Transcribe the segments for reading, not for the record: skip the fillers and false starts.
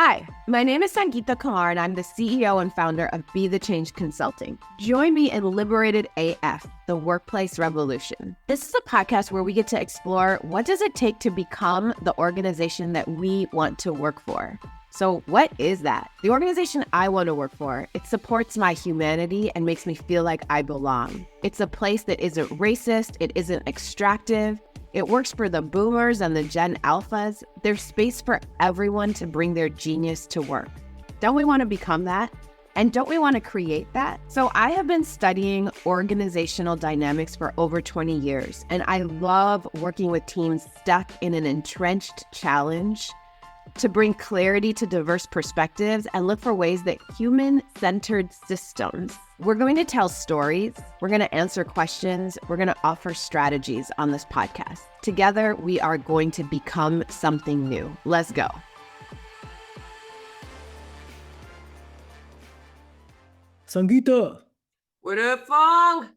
Hi, my name is Sangita Kumar, and I'm the CEO and founder of Be the Change Consulting. Join me in Liberated AF, the workplace revolution. This is a podcast where we get to explore what does it take to become the organization that we want to work for. So what is that? The organization I want to work for, it supports my humanity and makes me feel like I belong. It's a place that isn't racist, it isn't extractive. It works for the boomers and the Gen Alphas. There's space for everyone to bring their genius to work. Don't we want to become that? And don't we want to create that? So I have been studying organizational dynamics for over 20 years, and I love working with teams stuck in an entrenched challenge to bring clarity to diverse perspectives and look for ways that human-centered systems. We're going to tell stories, we're going to answer questions, we're going to offer strategies on this podcast. Together, we are going to become something new. Let's go. Sangita. What up, Fong?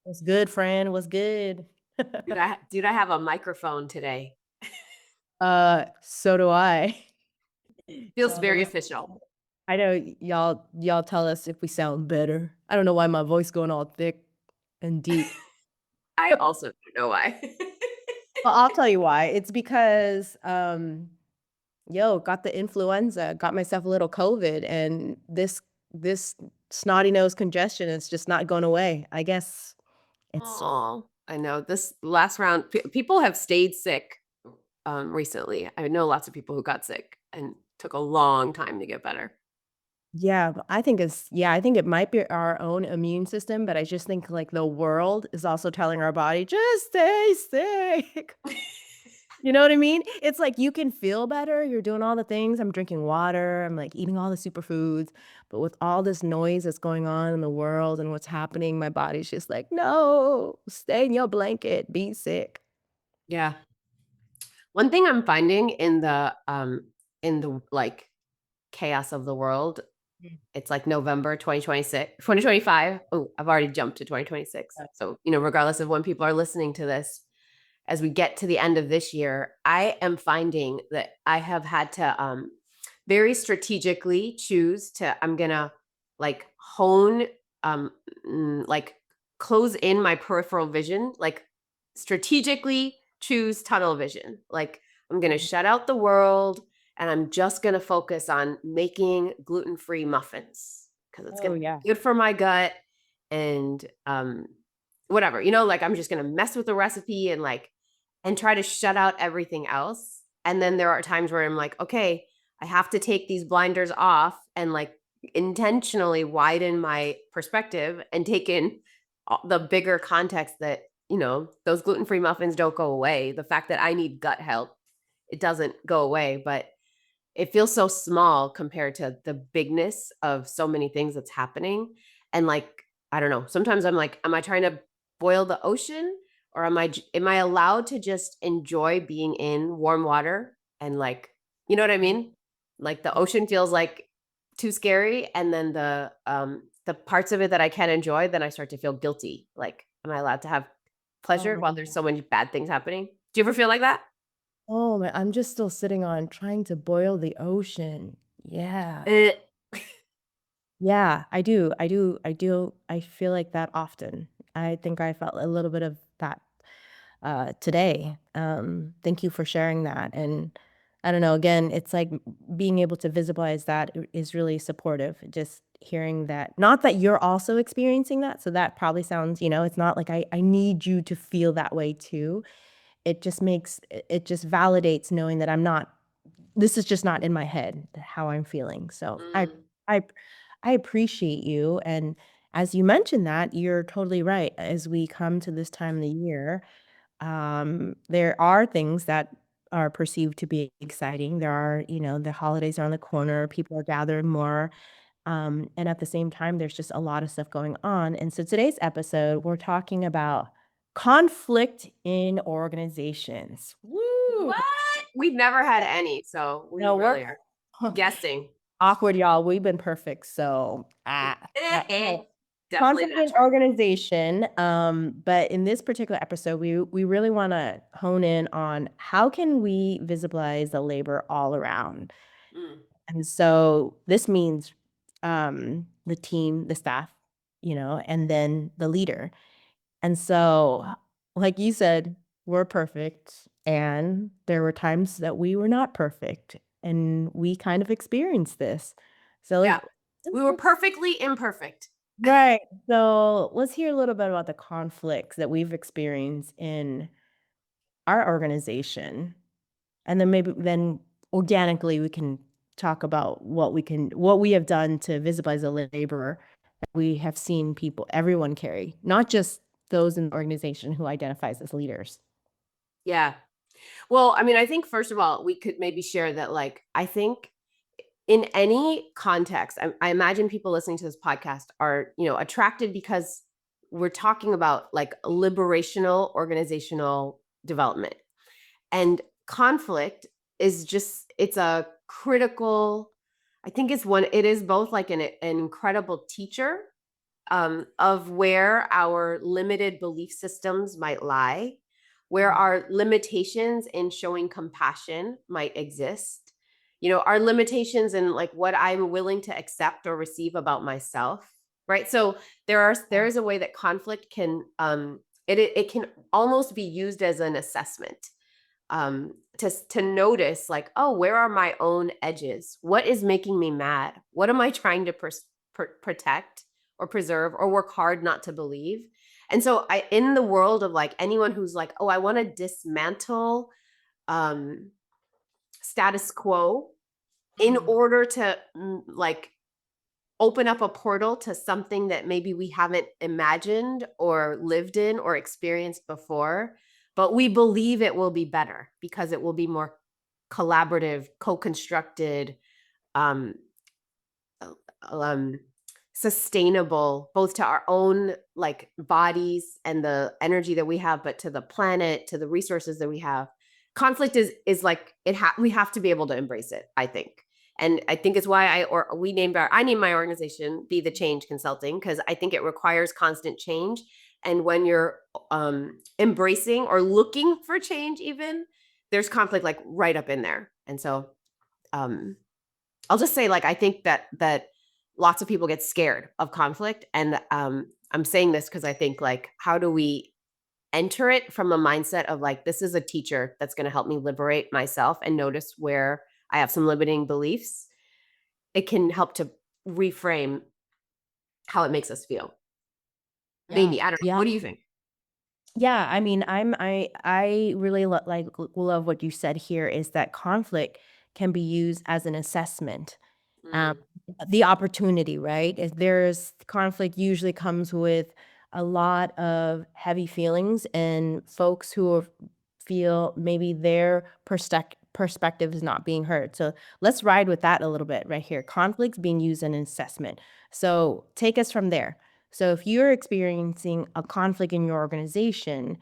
What's good, friend? What's good? Dude, I have a microphone today. So do I. Feels very official. I know y'all tell us if we sound better. I don't know why my voice going all thick and deep. I also don't know why. Well, I'll tell you why. It's because got the influenza, got myself a little COVID, and this snotty nose congestion is just not going away. I guess it's I know this last round, people have stayed sick recently. I know lots of people who got sick and took a long time to get better. but I think it might be our own immune system, but I just think like the world is also telling our body, just stay sick. You know what I mean? It's like you can feel better. You're doing all the things. I'm drinking water. I'm like eating all the superfoods. But with all this noise that's going on in the world and what's happening, my body's just like, no, stay in your blanket. Be sick. Yeah. One thing I'm finding in the like chaos of the world, it's like November 2025. Oh, I've already jumped to 2026. So, regardless of when people are listening to this, as we get to the end of this year, I am finding that I have had to very strategically choose to, I'm going to like hone, like close in my peripheral vision, like strategically choose tunnel vision. Like I'm going to shut out the world and I'm just going to focus on making gluten-free muffins because it's going to be good for my gut and whatever, like I'm just going to mess with the recipe and try to shut out everything else. And then there are times where I'm like, okay, I have to take these blinders off and like intentionally widen my perspective and take in the bigger context that, those gluten-free muffins don't go away. The fact that I need gut health, it doesn't go away, but it feels so small compared to the bigness of so many things that's happening. And like, I don't know, sometimes I'm like, am I trying to boil the ocean? Or am I allowed to just enjoy being in warm water and like, you know what I mean? Like the ocean feels like too scary. And then the parts of it that I can enjoy, then I start to feel guilty. Like, am I allowed to have pleasure while there's so many bad things happening? Do you ever feel like that? Oh man, I'm just still sitting on trying to boil the ocean. Yeah. Yeah, I do. I feel like that often. I think I felt a little bit of that today. Thank you for sharing that. And I don't know, again, it's like being able to visualize that is really supportive. Just hearing that, not that you're also experiencing that. So that probably sounds, it's not like I need you to feel that way too. It just validates knowing that this is just not in my head how I'm feeling. So I appreciate you. And as you mentioned that, you're totally right. As we come to this time of the year, there are things that are perceived to be exciting. There are, the holidays are on the corner, people are gathering more. And at the same time, there's just a lot of stuff going on. And so today's episode, we're talking about conflict in organizations. Woo! What? We've never had any, so we really are guessing. Awkward, y'all. We've been perfect. So Definitely conflict in organization. But in this particular episode, we really want to hone in on how can we visibilize the labor all around. And so this means the team, the staff, and then the leader. And so, like you said, we're perfect. And there were times that we were not perfect. And we kind of experienced this. So, Yeah. We were perfectly imperfect. right. So let's hear a little bit about the conflicts that we've experienced in our organization. And then maybe organically we can talk about what we have done to visibilize the labor that we have seen everyone carry, not just those in the organization who identifies as leaders. Yeah. Well, I mean, I think first of all, we could maybe share that, like, I think in any context, I imagine people listening to this podcast are, attracted because we're talking about like liberational organizational development. And conflict is it's a critical, I think it is both like an incredible teacher of where our limited belief systems might lie, where our limitations in showing compassion might exist, our limitations in like what I'm willing to accept or receive about myself, right? So there is a way that conflict can it can almost be used as an assessment, to notice like, oh, where are my own edges? What is making me mad? What am I trying to protect or preserve or work hard not to believe? And so in the world of like anyone who's like, oh, I want to dismantle status quo in order to like open up a portal to something that maybe we haven't imagined or lived in or experienced before, but we believe it will be better because it will be more collaborative, co-constructed, um, sustainable, both to our own like bodies and the energy that we have, but to the planet, to the resources that we have. Conflict is like we have to be able to embrace it, I think. And I think it's why I named my organization Be the Change Consulting, because I think it requires constant change. And when you're embracing or looking for change, even, there's conflict like right up in there. And so I'll just say, like, I think that lots of people get scared of conflict. And I'm saying this because I think, like, how do we enter it from a mindset of like, this is a teacher that's going to help me liberate myself and notice where I have some limiting beliefs. It can help to reframe how it makes us feel. Maybe, I don't know. Yeah. What do you think? Yeah, I mean, I really love what you said here is that conflict can be used as an assessment. Um, the opportunity, right? If there's conflict usually comes with a lot of heavy feelings and folks feel maybe their perspective is not being heard. So let's ride with that a little bit right here. Conflicts being used as an assessment. So take us from there. So if you're experiencing a conflict in your organization,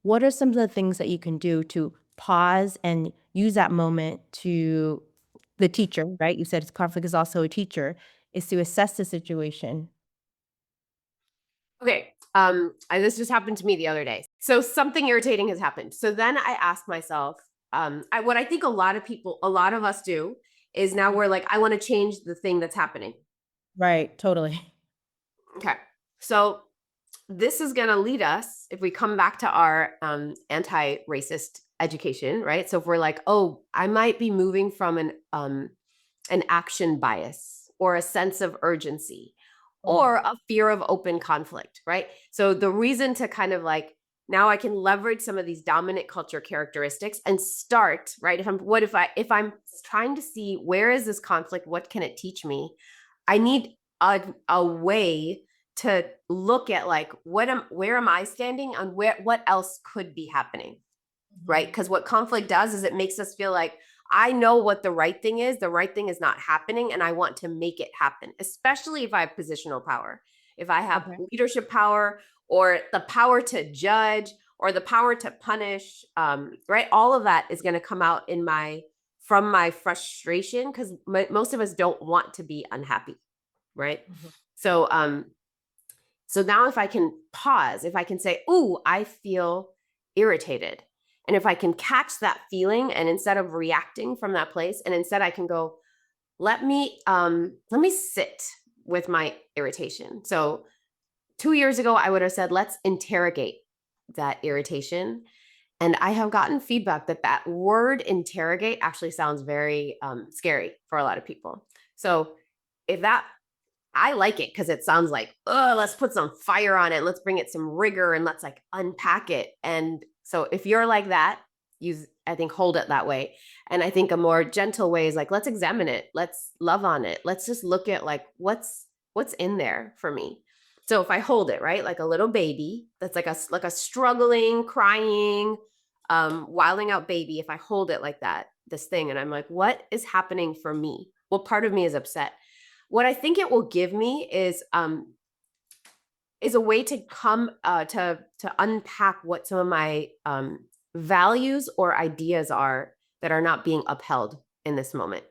what are some of the things that you can do to pause and use that moment to the teacher, right? You said conflict is also a teacher, is to assess the situation. Okay. This just happened to me the other day. So something irritating has happened. So then I asked myself, what I think a lot of us do is now we're like, I want to change the thing that's happening. Right, totally. Okay. So this is going to lead us, if we come back to our anti-racist education, right? So if we're like, oh, I might be moving from an action bias or a sense of urgency or a fear of open conflict, right? So the reason to kind of like, now I can leverage some of these dominant culture characteristics and start, right? If I'm trying to see where is this conflict, what can it teach me? I need a way to look at like where am I standing and what else could be happening, right? Because what conflict does is it makes us feel like I know what the right thing is. The right thing is not happening, and I want to make it happen, especially if I have positional power. If I have leadership power or the power to judge or the power to punish, right? All of that is going to come out from my frustration, because most of us don't want to be unhappy, right? So now if I can pause, if I can say, ooh, I feel irritated. And if I can catch that feeling, and instead of reacting from that place, and instead I can go, let me sit with my irritation. So 2 years ago, I would have said, let's interrogate that irritation. And I have gotten feedback that that word interrogate actually sounds very scary for a lot of people. So if that, I like it because it sounds like, oh, let's put some fire on it. Let's bring it some rigor and let's like unpack it. And so if you're like that, I think, hold it that way. And I think a more gentle way is like, let's examine it. Let's love on it. Let's just look at like, what's in there for me. So if I hold it, right, like a little baby, that's like a struggling, crying, wilding out baby. If I hold it like that, this thing, and I'm like, what is happening for me? What part of me is upset? What I think it will give me is a way to come to unpack what some of my values or ideas are that are not being upheld in this moment.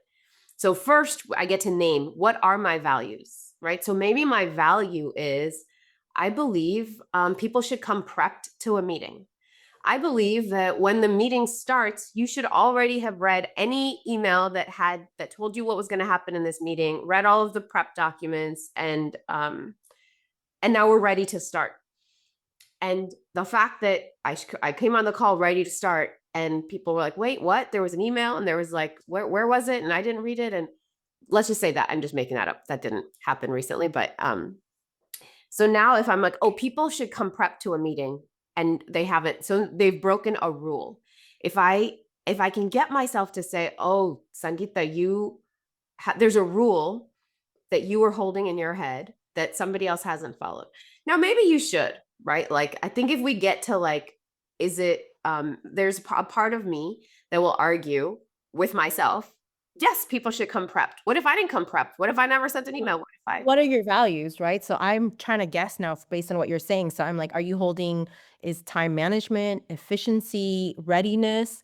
So first, I get to name what are my values, right? So maybe my value is I believe people should come prepped to a meeting. I believe that when the meeting starts, you should already have read any email that told you what was going to happen in this meeting, read all of the prep documents, and now we're ready to start. And the fact that I came on the call ready to start, and people were like, "Wait, what?" There was an email, and there was like, "Where was it?" And I didn't read it. And let's just say that I'm just making that up. That didn't happen recently, but so now if I'm like, "Oh, people should come prep to a meeting," and they haven't, so they've broken a rule. If I can get myself to say, "Oh, Sangita, there's a rule that you were holding in your head that somebody else hasn't followed." Now, maybe you should, right? Like, I think if we get to like, is it, there's a part of me that will argue with myself, yes, people should come prepped. What if I didn't come prepped? What if I never sent an email? What are your values, right? So I'm trying to guess now based on what you're saying. So I'm like, are you holding is time management, efficiency, readiness,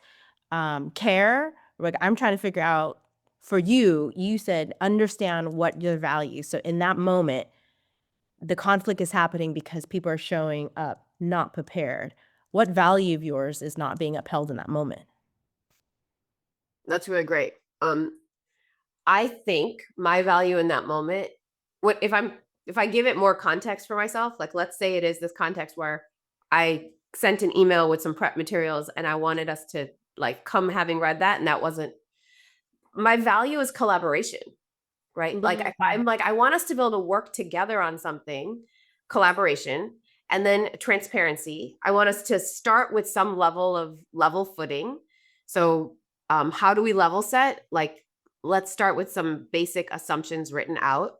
care? Like I'm trying to figure out for you, you said understand what your values. So in that moment, the conflict is happening because people are showing up not prepared. What value of yours is not being upheld in that moment? That's really great. I think my value in that moment, if I give it more context for myself, like let's say it is this context where I sent an email with some prep materials and I wanted us to like come having read that, and that wasn't my value is collaboration, right? Like I'm like, I want us to be able to work together on something, collaboration, and then transparency. I want us to start with some level of level footing. So how do we level set? Like, let's start with some basic assumptions written out.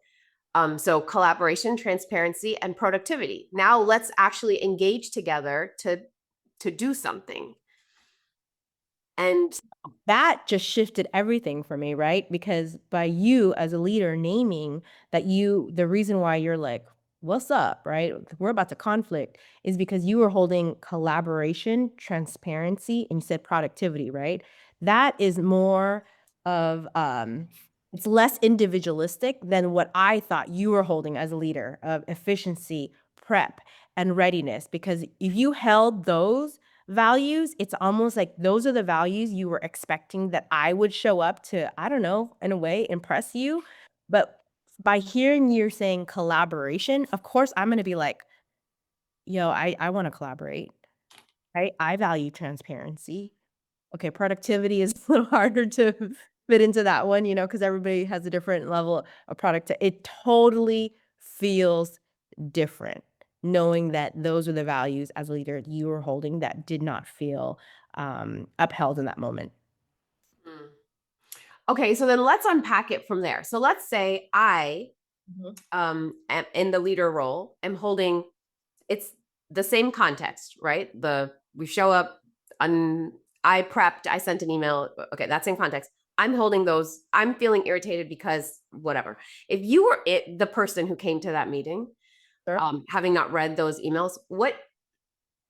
So collaboration, transparency, and productivity. Now let's actually engage together to do something. And that just shifted everything for me, right? Because by you as a leader naming that the reason why you're like, what's up, right? We're about to conflict is because you were holding collaboration, transparency, and you said productivity, right? That is more of, it's less individualistic than what I thought you were holding as a leader of efficiency, prep, and readiness. Because if you held those values, it's almost like those are the values you were expecting that I would show up to, I don't know, in a way, impress you. But by hearing you saying collaboration, of course, I'm going to be like, yo, I want to collaborate, right? I value transparency. Okay, productivity is a little harder to fit into that one, because everybody has a different level of product. It totally feels different knowing that those are the values as a leader you were holding that did not feel upheld in that moment. Okay, so then let's unpack it from there. So let's say I am in the leader role, am holding, it's the same context, right? We show up, I prepped, I sent an email. Okay, that same context. I'm holding those. I'm feeling irritated because whatever. If you were the person who came to that meeting, Sure. having not read those emails,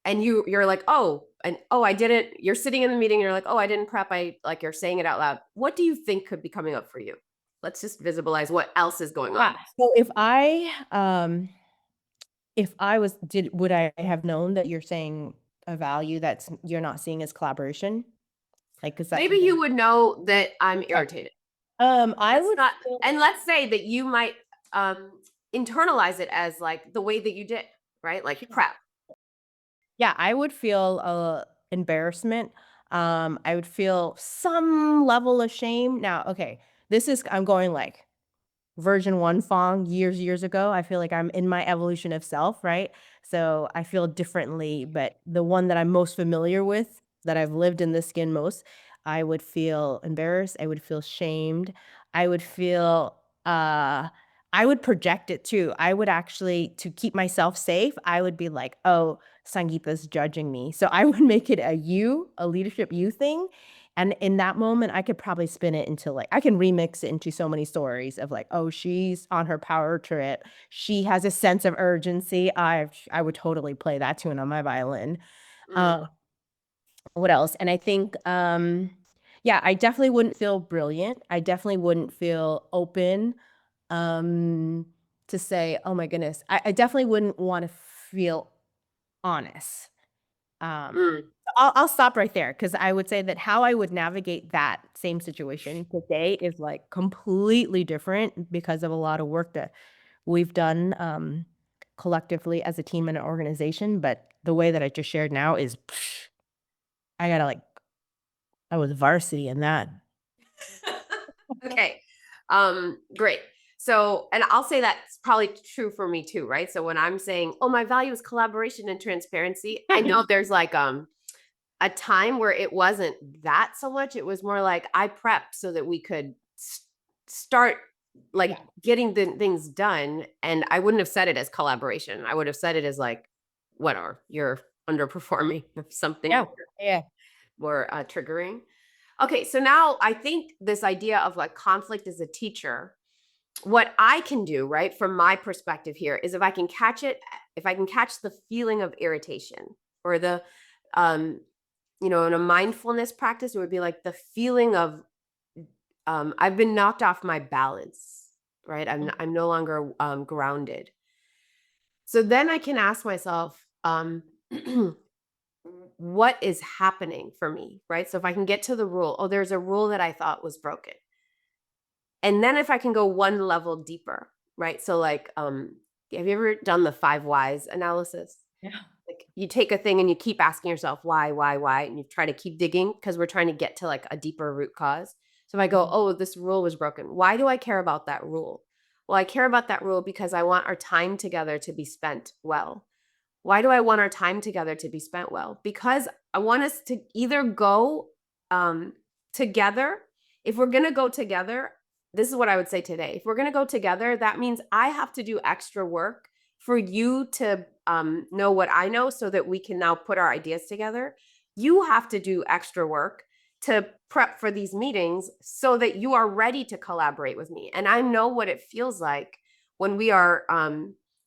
and you're like, I didn't. You're sitting in the meeting, and you're like, oh, I didn't prep. You're saying it out loud. What do you think could be coming up for you? Let's just visibilize what else is going on. So if I would I have known that you're saying a value you're not seeing as collaboration? Like, 'cause Maybe you would know that I'm irritated. I That's would not, feel, and let's say that you might internalize it as like the way that you did, right? Like prep. yeah, I would feel embarrassment. I would feel some level of shame. Now, okay, I'm going like version 1 Fong years ago. I feel like I'm in my evolution of self, right? So I feel differently, but the one that I'm most familiar with, that I've lived in this skin most, I would feel embarrassed. I would feel shamed. I would feel I would project it too. I would actually, to keep myself safe, I would be like, oh, Sangita's judging me. So I would make it a leadership you thing. And in that moment, I could probably spin it into like, I can remix it into so many stories of like, oh, she's on her power trip. She has a sense of urgency. I would totally play that tune on my violin. Uh, what else? And I think, yeah, I definitely wouldn't feel brilliant. I definitely wouldn't feel open um, to say, oh my goodness. I definitely wouldn't want to feel honest. Mm. I'll stop right there because I would say that how I would navigate that same situation today is like completely different because of a lot of work that we've done collectively as a team and an organization. But the way that I just shared now is, I gotta like, I was varsity in that. Okay. Great. So, and I'll say that's probably true for me too, right? So when I'm saying, oh, my value is collaboration and transparency, I know there's like a time where it wasn't that so much. It was more like I prepped so that we could start like getting the things done. And I wouldn't have said it as collaboration. I would have said it as like, whatever, you're underperforming something Yeah. more triggering. Okay, so now I think this idea of like conflict as a teacher, what I can do, right, from my perspective here is if I can catch it, if I can catch the feeling of irritation or the, in a mindfulness practice, it would be like the feeling of I've been knocked off my balance, right? I'm no longer grounded. So then I can ask myself, what is happening for me, right? So if I can get to the rule, oh, there's a rule that I thought was broken. And then if I can go one level deeper, right? So like, have you ever done the 5 whys analysis? Yeah. Like you take a thing and you keep asking yourself why, and you try to keep digging because we're trying to get to like a deeper root cause. So if I go, oh, this rule was broken. Why do I care about that rule? Well, I care about that rule because I want our time together to be spent well. Why do I want our time together to be spent well? Because I want us to either go together. If we're going to go together, this is what I would say today. If we're going to go together, that means I have to do extra work for you to know what I know so that we can now put our ideas together. You have to do extra work to prep for these meetings so that you are ready to collaborate with me. And I know what it feels like when we are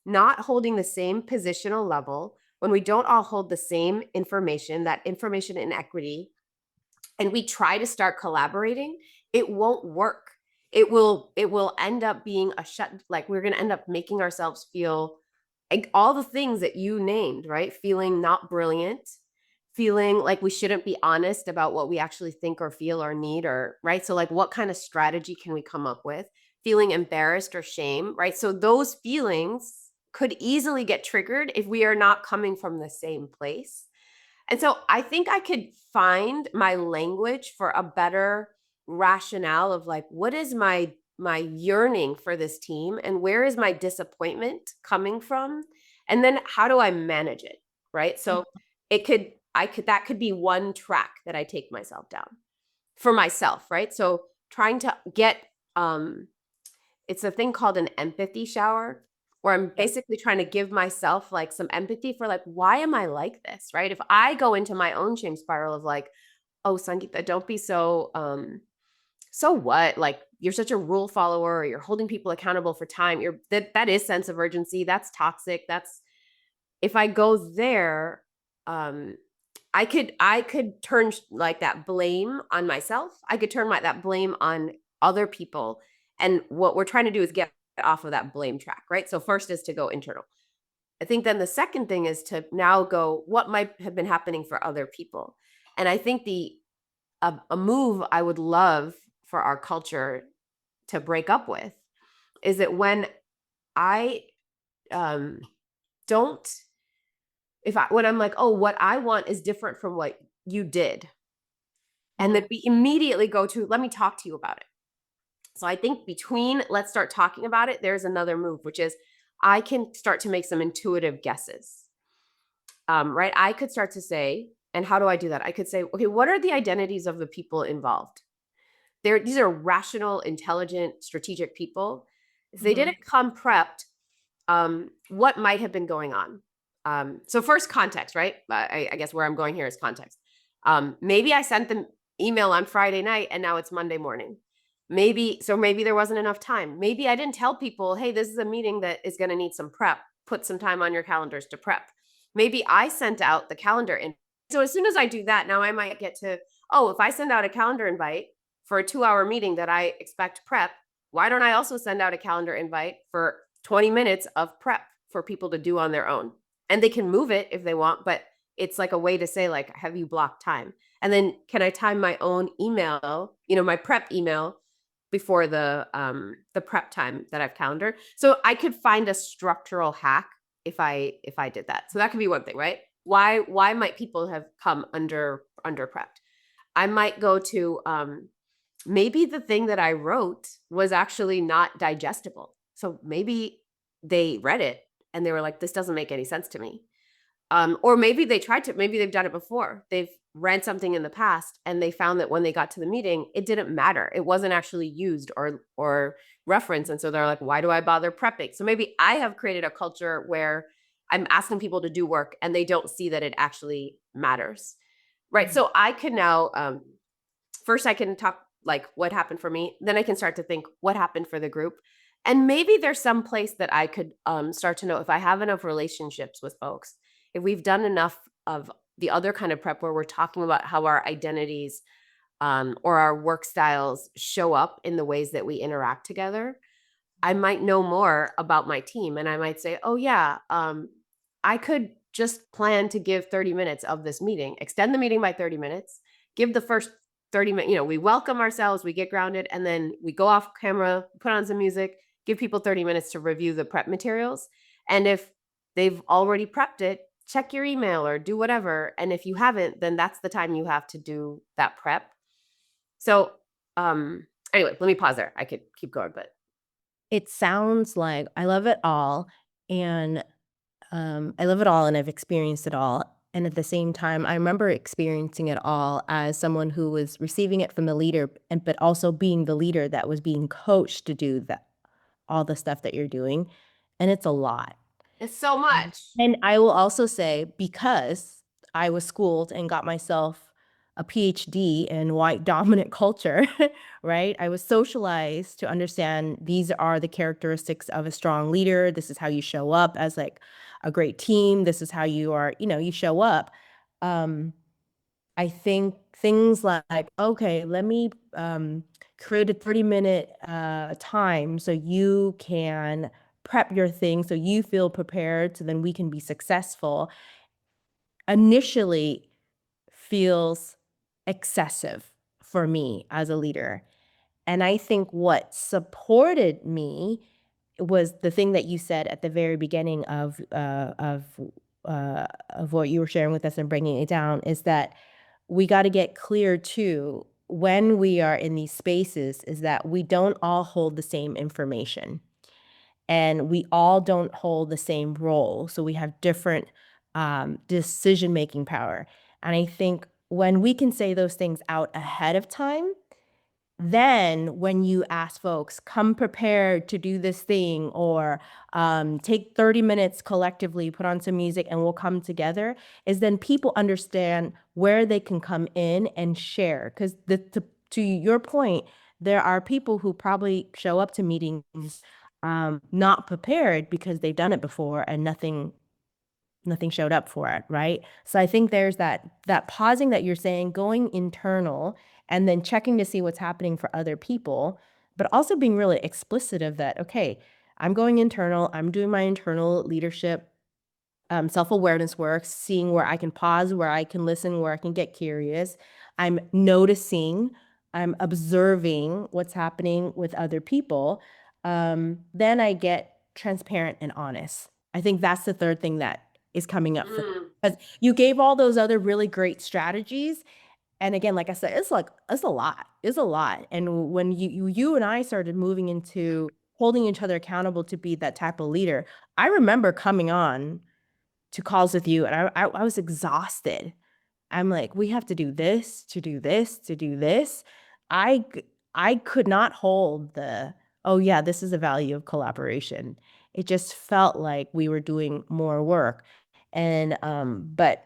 not holding the same positional level, when we don't all hold the same information, that information inequity, and we try to start collaborating, it won't work. It will end up being a shut, like we're going to end up making ourselves feel like all the things that you named, right? Feeling not brilliant, feeling like we shouldn't be honest about what we actually think or feel or need, or right? So like what kind of strategy can we come up with? Feeling embarrassed or shame, right? So those feelings could easily get triggered if we are not coming from the same place. And so I think I could find my language for a better rationale of like, what is my yearning for this team and where is my disappointment coming from? And then how do I manage it? Right. So that could be one track that I take myself down for myself. Right. So trying to get, it's a thing called an empathy shower where I'm basically trying to give myself like some empathy for like, why am I like this? Right. If I go into my own shame spiral of like, oh, Sangita, don't be so, so what? Like you're such a rule follower or you're holding people accountable for time. That is sense of urgency. That's toxic. That's, if I go there, I could turn like that blame on myself. I could turn that blame on other people. And what we're trying to do is get off of that blame track, right? So first is to go internal. I think then the second thing is to now go, what might have been happening for other people? And I think a move I would love for our culture to break up with is that when I don't, when I'm like, oh, what I want is different from what you did. And then we immediately go to, let me talk to you about it. So I think between let's start talking about it, there's another move, which is I can start to make some intuitive guesses. Right? I could start to say, and how do I do that? I could say, okay, what are the identities of the people involved? These are rational, intelligent, strategic people. If they didn't come prepped, what might have been going on? So first, context, right? I guess where I'm going here is context. Maybe I sent them email on Friday night and now it's Monday morning. Maybe there wasn't enough time. Maybe I didn't tell people, hey, this is a meeting that is going to need some prep. Put some time on your calendars to prep. Maybe I sent out the calendar invite. So as soon as I do that, now I might get to, oh, if I send out a calendar invite for a 2-hour meeting that I expect prep, why don't I also send out a calendar invite for 20 minutes of prep for people to do on their own? And they can move it if they want, but it's like a way to say, like, have you blocked time? And then can I time my own email, my prep email before the prep time that I've calendared? So I could find a structural hack if I did that. So that could be one thing, right? Why might people have come under prepped? I might go to maybe the thing that I wrote was actually not digestible. So maybe they read it and they were like, this doesn't make any sense to me. Or maybe maybe they've done it before. They've read something in the past and they found that when they got to the meeting, it didn't matter. It wasn't actually used or referenced. And so they're like, why do I bother prepping? So maybe I have created a culture where I'm asking people to do work and they don't see that it actually matters. Right. So I can now, first I can talk like what happened for me. Then I can start to think what happened for the group. And maybe there's some place that I could start to know if I have enough relationships with folks, if we've done enough of the other kind of prep where we're talking about how our identities or our work styles show up in the ways that we interact together, I might know more about my team. And I might say, oh, yeah, I could just plan to give 30 minutes of this meeting, extend the meeting by 30 minutes, give the first 30 minutes, we welcome ourselves, we get grounded, and then we go off camera, put on some music, give people 30 minutes to review the prep materials. And if they've already prepped it, check your email or do whatever. And if you haven't, then that's the time you have to do that prep. So anyway, let me pause there. I could keep going, but It sounds like I love it all, and I love it all, and I've experienced it all. And at the same time, I remember experiencing it all as someone who was receiving it from the leader, but also being the leader that was being coached to do all the stuff that you're doing, and it's a lot. it's so much. And I will also say, because I was schooled and got myself a PhD in white dominant culture, right? I was socialized to understand these are the characteristics of a strong leader. This is how you show up as like a great team. This is how you are, you show up. I think things like, okay, let me create a 30-minute time so you can prep your thing so you feel prepared so then we can be successful, initially feels excessive for me as a leader. And I think what supported me was the thing that you said at the very beginning of what you were sharing with us and bringing it down, is that we got to get clear too when we are in these spaces is that we don't all hold the same information and we all don't hold the same role. So we have different decision-making power. And I think when we can say those things out ahead of time, then when you ask folks, come prepared to do this thing, or take 30 minutes collectively, put on some music and we'll come together, is then people understand where they can come in and share. Because to your point, there are people who probably show up to meetings not prepared because they've done it before and nothing showed up for it, right? So I think there's that pausing that you're saying, going internal and then checking to see what's happening for other people, but also being really explicit of that, okay, I'm going internal, I'm doing my internal leadership, self-awareness work, seeing where I can pause, where I can listen, where I can get curious. I'm noticing I'm observing what's happening with other people, then I get transparent and honest. I think that's the third thing that is coming up for because you gave all those other really great strategies. And again, like I said, it's a lot. It's a lot. And when you and I started moving into holding each other accountable to be that type of leader, I remember coming on to calls with you and I was exhausted. I'm like, we have to do this, to do this, to do this. I could not hold oh yeah, this is the value of collaboration. It just felt like we were doing more work. And but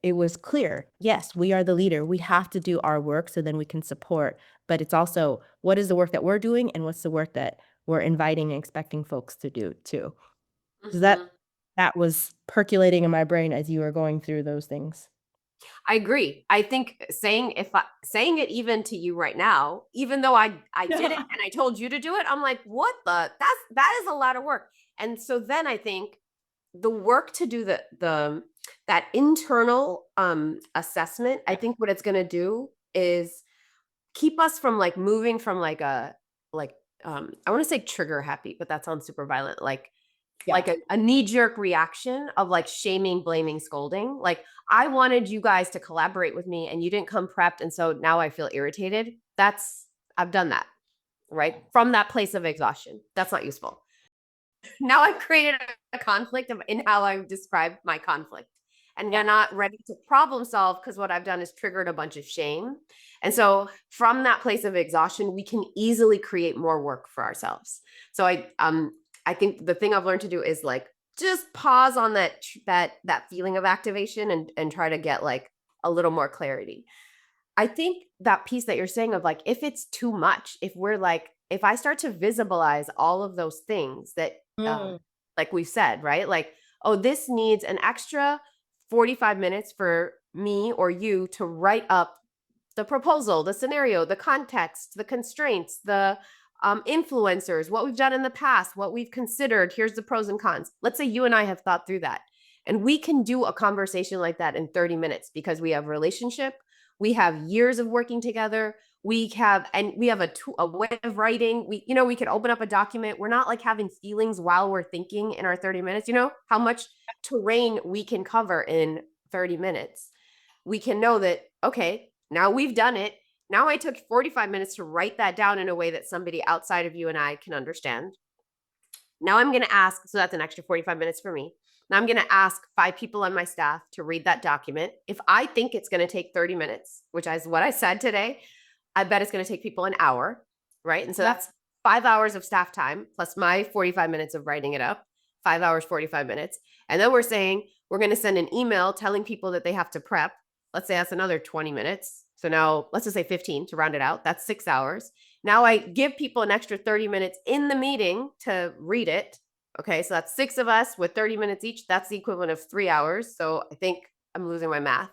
it was clear, yes, we are the leader. We have to do our work so then we can support. But it's also what is the work that we're doing and what's the work that we're inviting and expecting folks to do too. So that was percolating in my brain as you were going through those things. I agree. I think saying it even to you right now, even though I did it and I told you to do it, I'm like, what that is a lot of work. And so then I think the work to do that internal assessment, I think what it's going to do is keep us from like moving from like I want to say trigger happy, but that sounds super violent. Like a knee-jerk reaction of like shaming, blaming, scolding. Like I wanted you guys to collaborate with me and you didn't come prepped. And so now I feel irritated. I've done that, right? From that place of exhaustion. That's not useful. Now I've created a conflict in how I describe my conflict. And you're not ready to problem solve because what I've done is triggered a bunch of shame. And so from that place of exhaustion, we can easily create more work for ourselves. So I think the thing I've learned to do is like just pause on that feeling of activation and try to get like a little more clarity. I think that piece that you're saying of like, if it's too much, if I start to visibilize all of those things that, like we said, right? Like, oh, this needs an extra 45 minutes for me or you to write up the proposal, the scenario, the context, the constraints, the influencers, what we've done in the past, what we've considered. Here's the pros and cons. Let's say you and I have thought through that. And we can do a conversation like that in 30 minutes because we have relationship. We have years of working together. We have a way of writing. We could open up a document. We're not like having feelings while we're thinking in our 30 minutes. You know how much terrain we can cover in 30 minutes. We can know that, okay, now we've done it. Now I took 45 minutes to write that down in a way that somebody outside of you and I can understand. Now I'm going to ask, so that's an extra 45 minutes for me. Now I'm going to ask 5 people on my staff to read that document. If I think it's going to take 30 minutes, which is what I said today, I bet it's going to take people an hour, right? And so that's 5 hours of staff time plus my 45 minutes of writing it up, 5 hours, 45 minutes. And then we're saying we're going to send an email telling people that they have to prep. Let's say that's another 20 minutes. So now let's just say 15 to round it out. That's 6 hours. Now I give people an extra 30 minutes in the meeting to read it. Okay, so that's 6 of us with 30 minutes each. That's the equivalent of 3 hours. So I think I'm losing my math.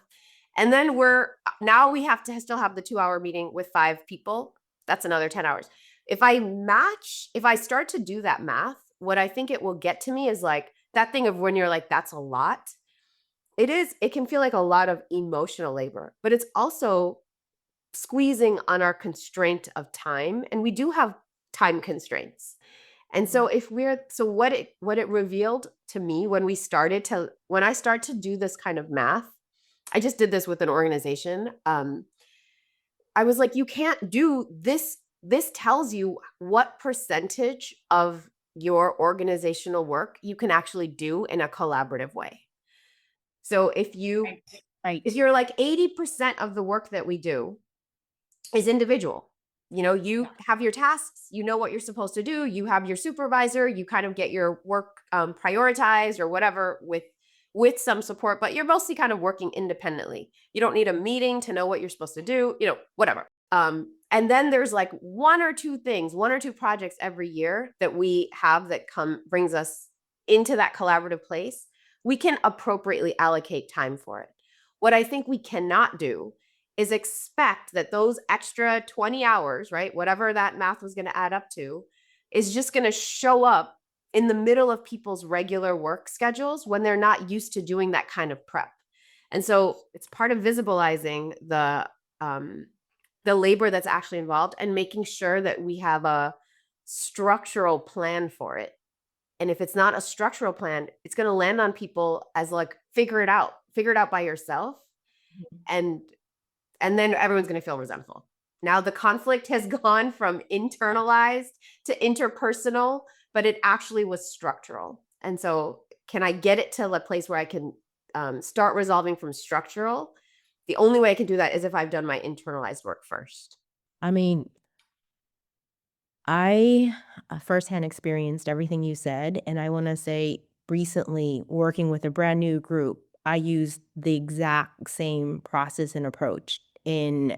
And then we have to still have the 2-hour meeting with 5 people. That's another 10 hours. If I start to do that math, what I think it will get to me is like that thing of when you're like, that's a lot. It can feel like a lot of emotional labor, but it's also squeezing on our constraint of time. And we do have time constraints. And so what it revealed to me when I start to do this kind of math, I just did this with an organization. I was like, you can't do this. This tells you what percentage of your organizational work you can actually do in a collaborative way. So if you're like 80% of the work that we do is individual, you have your tasks, you know what you're supposed to do, you have your supervisor, you kind of get your work prioritized or whatever with some support, but you're mostly kind of working independently. You don't need a meeting to know what you're supposed to do, whatever. And then there's like 1 or 2 projects every year that we have that brings us into that collaborative place. We can appropriately allocate time for it. What I think we cannot do is expect that those extra 20 hours, right, whatever that math was going to add up to, is just going to show up in the middle of people's regular work schedules when they're not used to doing that kind of prep. And so it's part of visibilizing the labor that's actually involved, and making sure that we have a structural plan for it. And if it's not a structural plan, it's going to land on people as like, figure it out by yourself. And then everyone's going to feel resentful. Now the conflict has gone from internalized to interpersonal, but it actually was structural. And so can I get it to a place where I can start resolving from structural? The only way I can do that is if I've done my internalized work first. I mean, I firsthand experienced everything you said, and I want to say recently working with a brand new group, I used the exact same process and approach in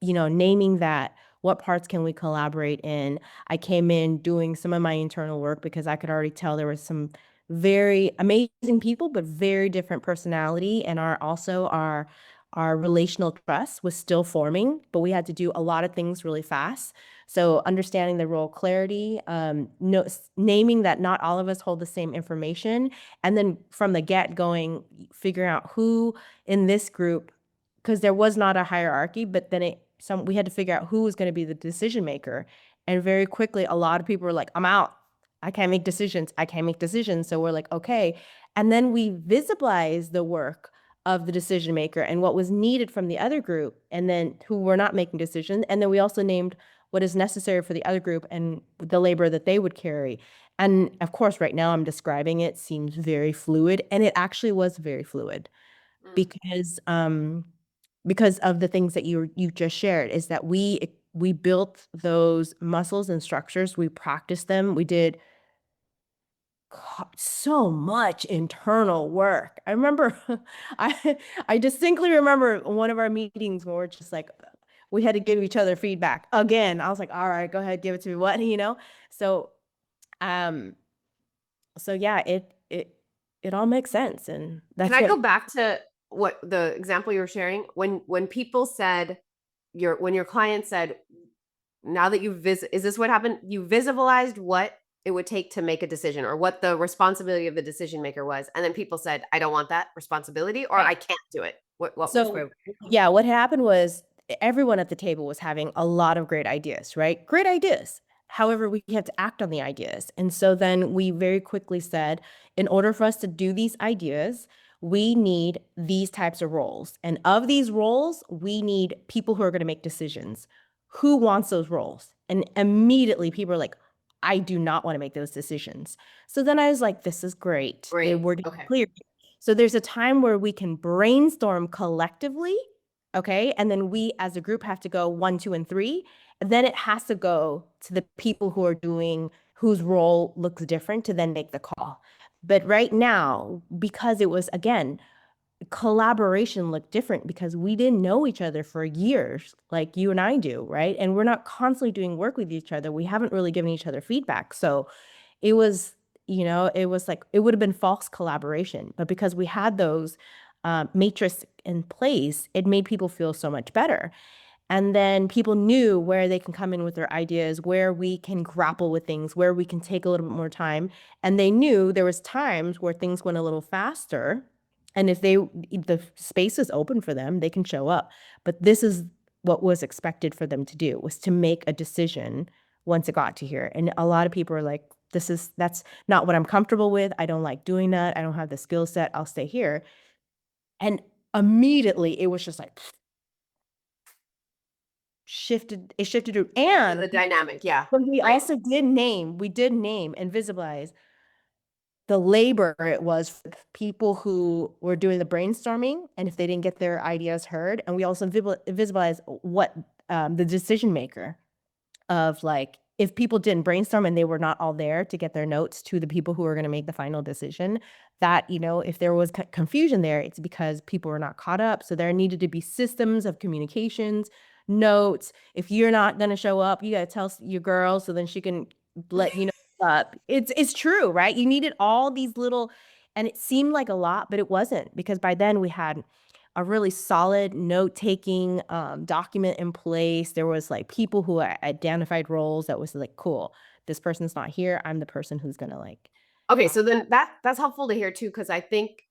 naming that what parts can we collaborate in. I came in doing some of my internal work because I could already tell there was some very amazing people, but very different personality, and our relational trust was still forming, but we had to do a lot of things really fast. So understanding the role clarity, naming that not all of us hold the same information, and then from the get going, figuring out who in this group, because there was not a hierarchy, but then we had to figure out who was going to be the decision maker. And very quickly, a lot of people were like, I'm out. I can't make decisions. So we're like, okay. And then we visibilize the work of the decision maker and what was needed from the other group, and then who were not making decisions. And then we also named what is necessary for the other group and the labor that they would carry. And of course, right now I'm describing it seems very fluid, and it actually was very fluid because of the things that you just shared, is that we built those muscles and structures. We practiced them. We did so much internal work. I remember, I distinctly remember one of our meetings where we're just like, we had to give each other feedback again. I was like, all right, go ahead, give it to me. What, So, so yeah, it all makes sense. And that's Can I go back to what the example you were sharing? When people said, when your client said, now that is this what happened? You visibilized what it would take to make a decision, or what the responsibility of the decision maker was. And then people said, I don't want that responsibility, or I can't do it. What happened was everyone at the table was having a lot of great ideas, right? Great ideas. However, we had to act on the ideas. And so then we very quickly said, in order for us to do these ideas, we need these types of roles. And of these roles, we need people who are going to make decisions. Who wants those roles? And immediately people are like, I do not want to make those decisions. So then I was like, this is great. We're getting clear. So there's a time where we can brainstorm collectively, okay? And then we as a group have to go 1, 2, and 3. And then it has to go to the people whose role looks different to then make the call. But right now, because it was, again, collaboration looked different because we didn't know each other for years like you and I do, right? And we're not constantly doing work with each other. We haven't really given each other feedback. So it was, it was like, it would have been false collaboration. But because we had those matrix in place, it made people feel so much better. And then people knew where they can come in with their ideas, where we can grapple with things, where we can take a little bit more time. And they knew there was times where things went a little faster. And if the space is open for them, they can show up. But this is what was expected for them to do, was to make a decision once it got to here. And a lot of people are like, that's not what I'm comfortable with. I don't like doing that. I don't have the skill set. I'll stay here. And immediately it was just like, it shifted and the dynamic, yeah. But we also did name and visibilize the labor it was for people who were doing the brainstorming, and if they didn't get their ideas heard. And we also visibilize what the decision maker of, like, if people didn't brainstorm and they were not all there to get their notes to the people who are going to make the final decision, that, if there was confusion there, it's because people were not caught up. So there needed to be systems of communications, notes. If you're not going to show up, you got to tell your girl so then she can let you know up. It's true, right? You needed all these little, and it seemed like a lot, but it wasn't, because by then we had a really solid note-taking document in place. There was like people who identified roles that was like, cool, this person's not here. I'm the person who's gonna like. Okay, so then that's helpful to hear too, because I think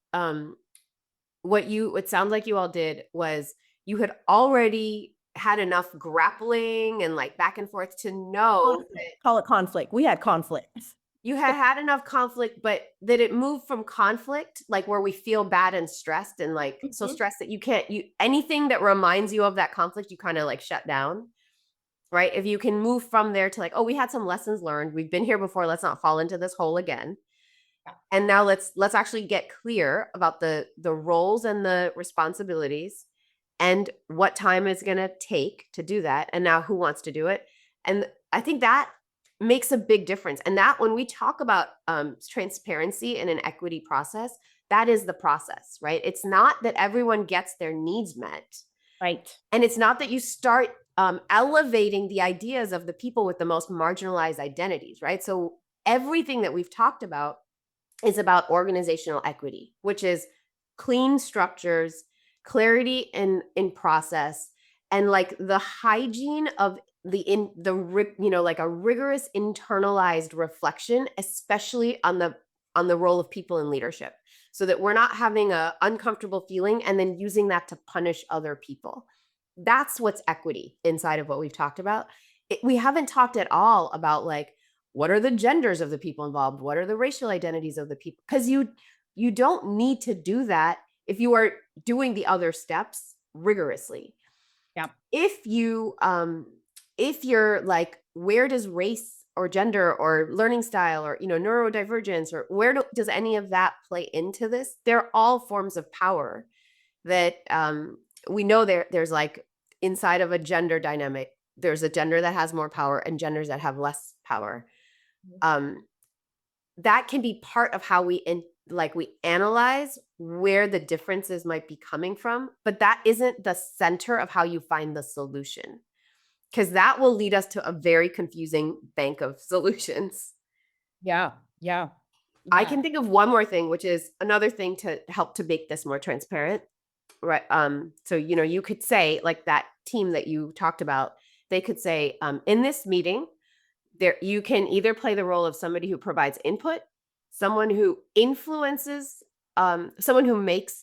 what it sounds like you all did was you had already had enough grappling and like back and forth to know that Call it conflict. We had conflicts. you had enough conflict, but that it moved from conflict, like where we feel bad and stressed and like so stressed that you can't, anything that reminds you of that conflict, you kind of like shut down, right? If you can move from there to like, oh, we had some lessons learned. We've been here before. Let's not fall into this hole again. And now let's actually get clear about the roles and the responsibilities and what time is going to take to do that. And now who wants to do it? And I think that makes a big difference. And that when we talk about transparency in an equity process, that is the process, right? It's not that everyone gets their needs met. Right. And it's not that you start elevating the ideas of the people with the most marginalized identities, right? So everything that we've talked about is about organizational equity, which is clean structures, clarity in process, and like the hygiene of like a rigorous internalized reflection, especially on the role of people in leadership, so that we're not having a uncomfortable feeling and then using that to punish other people. That's what's equity inside of what we've talked about. We haven't talked at all about like, what are the genders of the people involved? What are the racial identities of the people? Because you don't need to do that if you are doing the other steps rigorously. Yeah. If you're like, where does race or gender or learning style or neurodivergence or does any of that play into this? They're all forms of power that we know there's like inside of a gender dynamic. There's a gender that has more power and genders that have less power. That can be part of how we analyze where the differences might be coming from, but that isn't the center of how you find the solution, because that will lead us to a very confusing bank of solutions. Yeah. I can think of one more thing, which is another thing to help to make this more transparent, right? So you could say, like that team that you talked about, they could say, in this meeting, there you can either play the role of somebody who provides input, someone who influences, someone who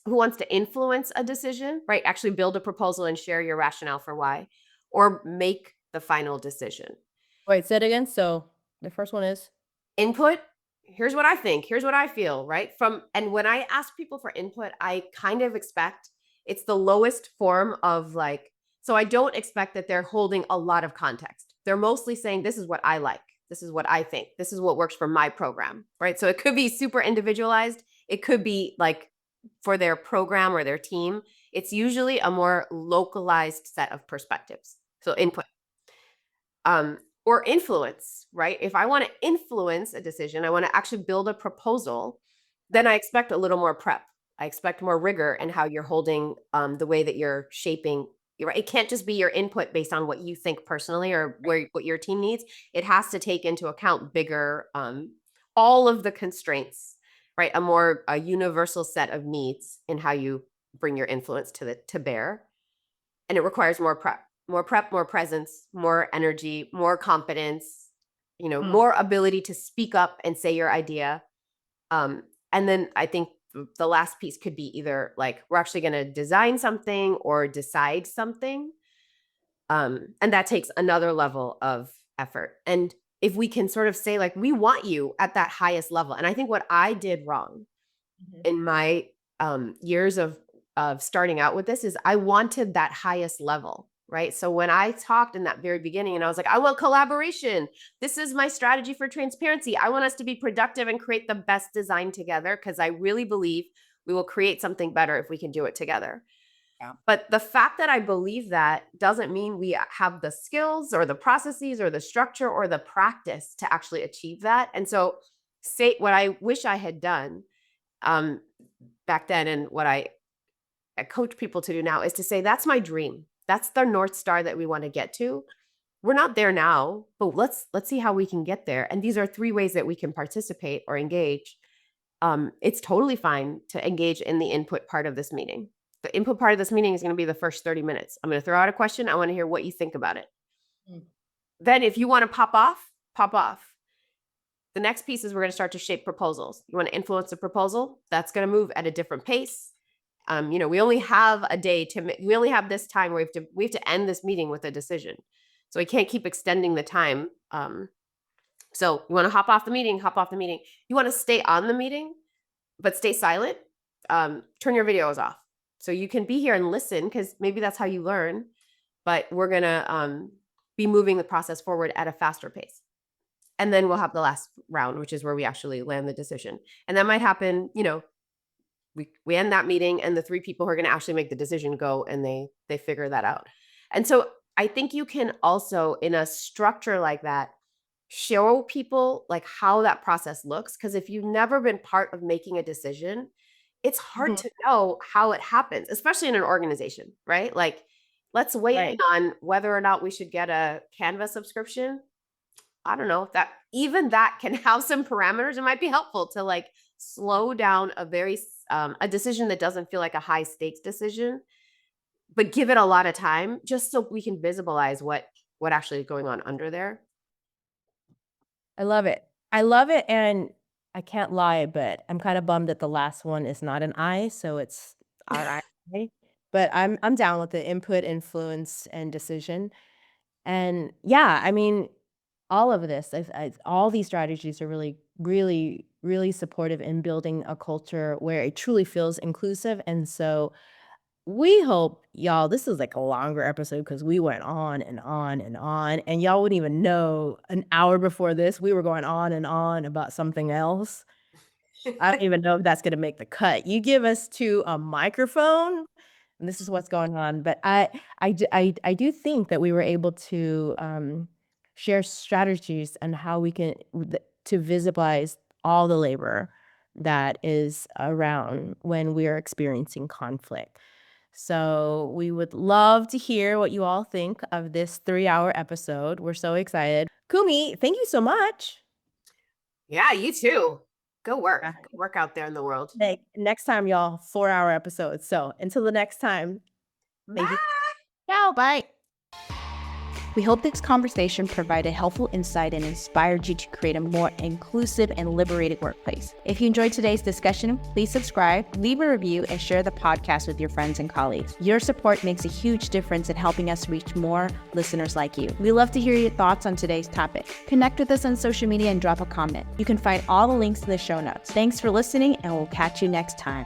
wants to influence a decision, right? Actually build a proposal and share your rationale for why, or make the final decision. Wait, say it again. So the first one is Input. Here's what I think. Here's what I feel, right? And when I ask people for input, I kind of expect it's the lowest form of like, so I don't expect that they're holding a lot of context. They're mostly saying, this is what I like. This is what I think. This is what works for my program, right? So it could be super individualized. It could be like for their program or their team. It's usually a more localized set of perspectives. So input. Or influence, right? If I want to influence a decision, I want to actually build a proposal, then I expect a little more prep. I expect more rigor in how you're holding the way that you're shaping. It can't just be your input based on what you think personally or what your team needs. It has to take into account bigger, all of the constraints, right? A universal set of needs in how you bring your influence to bear. And it requires more prep, more presence, more energy, more competence, more ability to speak up and say your idea. And then I think the last piece could be either like, we're actually going to design something or decide something. And that takes another level of effort. And if we can sort of say like, we want you at that highest level. And I think what I did wrong in my years of starting out with this is I wanted that highest level, right? So when I talked in that very beginning and I was like, I want collaboration. This is my strategy for transparency. I want us to be productive and create the best design together because I really believe we will create something better if we can do it together. Yeah. But the fact that I believe that doesn't mean we have the skills or the processes or the structure or the practice to actually achieve that. And so what I wish I had done back then and what I coach people to do now is to say, that's my dream. That's the North Star that we want to get to. We're not there now, but let's see how we can get there. And these are 3 ways that we can participate or engage. It's totally fine to engage in the input part of this meeting. The input part of this meeting is going to be the first 30 minutes. I'm going to throw out a question. I want to hear what you think about it. Then if you want to pop off. The next piece is we're going to start to shape proposals. You want to influence a proposal? That's going to move at a different pace. We only have a day we only have this time where we have to end this meeting with a decision. So we can't keep extending the time. So you want to hop off the meeting. You want to stay on the meeting, but stay silent. Turn your videos off. So you can be here and listen, because maybe that's how you learn. But we're going to be moving the process forward at a faster pace. And then we'll have the last round, which is where we actually land the decision. And that might happen, we end that meeting and the 3 people who are going to actually make the decision go and they figure that out. And so I think you can also, in a structure like that, show people like how that process looks. Because if you've never been part of making a decision, it's hard to know how it happens, especially in an organization, right? Like, let's weigh in on whether or not we should get a Canva subscription. I don't know, that even that can have some parameters. It might be helpful to like slow down a decision that doesn't feel like a high stakes decision, but give it a lot of time, just so we can visibilize what actually is going on under there. I love it. And I can't lie, but I'm kind of bummed that the last one is not an I, so it's RI. But I'm down with the input, influence, and decision. And yeah, I mean, all of this, all these strategies are really, really, really supportive in building a culture where it truly feels inclusive. And so we hope y'all, this is like a longer episode because we went on and on and on, and y'all wouldn't even know an hour before this, we were going on and on about something else. I don't even know if that's going to make the cut. You give us to a microphone, and this is what's going on. But I do think that we were able to share strategies and how we can to visibilize all the labor that is around when we are experiencing conflict. So we would love to hear what you all think of this 3-hour episode. We're so excited. Kumi, thank you so much. Yeah, you too. Go work. Go work out there in the world. Next time, y'all, 4-hour episodes. So until the next time. Bye. Ciao. Bye. We hope this conversation provided helpful insight and inspired you to create a more inclusive and liberated workplace. If you enjoyed today's discussion, please subscribe, leave a review, and share the podcast with your friends and colleagues. Your support makes a huge difference in helping us reach more listeners like you. We love to hear your thoughts on today's topic. Connect with us on social media and drop a comment. You can find all the links in the show notes. Thanks for listening, and we'll catch you next time.